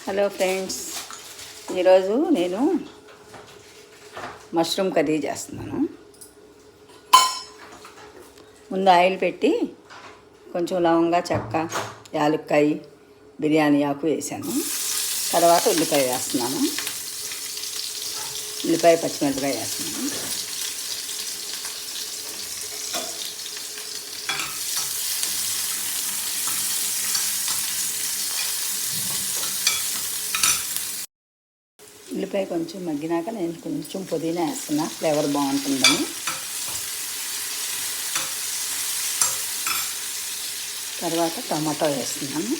Hello friends, ఈరోజు నేను mushroom curry చేస్తున్నాను. ముందు ఆయిల్ పెట్టి కొంచెం లవంగా, చెక్క, యాలక్కాయ, బిర్యానీ ఆకు వేసాను. తర్వాత ఉల్లిపాయ వేస్తున్నాను. ఉల్లిపాయ, పచ్చిమిరపకాయ వేస్తున్నాను. ఉల్లిపాయ కొంచెం మగ్గినాక నేను కొంచెం పుదీనా వేస్తున్నా, ఫ్లేవర్ బాగుంటుందని. తర్వాత టమాటో వేస్తున్నాను.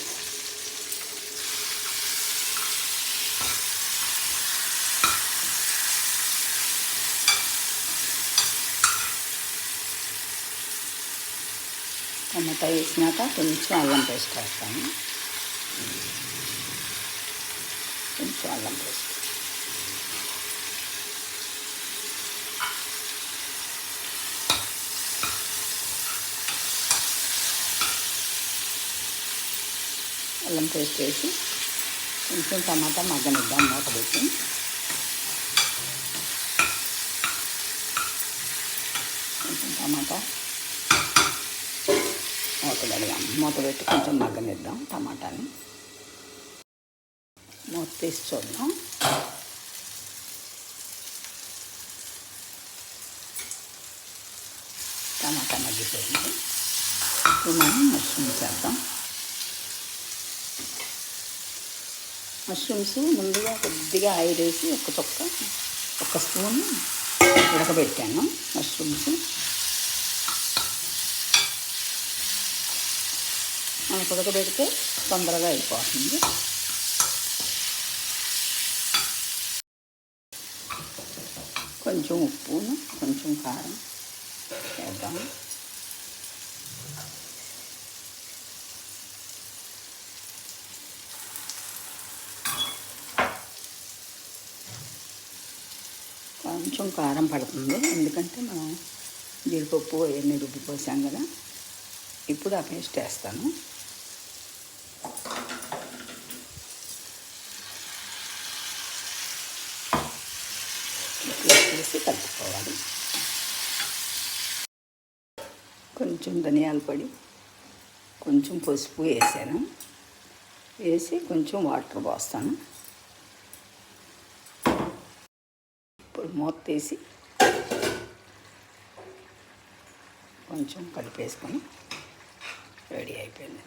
టమాటా వేసినాక కొంచెం అల్లం పేస్ట్ వేస్తాను. కొంచెం అల్లం పేస్ట్, అల్లం పేస్ట్ వేసి కొంచెం టమాటా మగ్గనిద్దాం మూత పెట్టి. కొంచెం టమాటా మూత పెట్టి కొంచెం మగ్గనిద్దాం టమాటాని. మూత తీసి చూద్దాం. టమాటా మగ్గిపోయింది. ఇప్పుడు మనం మష్రూమ్స్ వేద్దాం. మష్రూమ్స్ ముందుగా కొద్దిగా ఆయిల్ వేసి ఒక స్పూన్ ఉడకబెట్టాను. మష్రూమ్స్ మనకు ఉడకబెడితే తొందరగా అయిపోతుంది. కొంచెం ఉప్పును కొంచెం కారం వేద్దాం. కొంచెం కారం పడుతుంది, ఎందుకంటే మనం జీడిపప్పు అవన్నీ రుబ్బిపోసాం కదా. ఇప్పుడు ఆ పేస్ట్ వేస్తాను. వేసి కలుపుకోవాలి. కొంచెం ధనియాల పొడి, కొంచెం పసుపు వేసాను. వేసి కొంచెం వాటర్ పోస్తాను. ఇప్పుడు మూత తీసి కొంచెం కలిపేసుకొని రెడీ అయిపోయింది.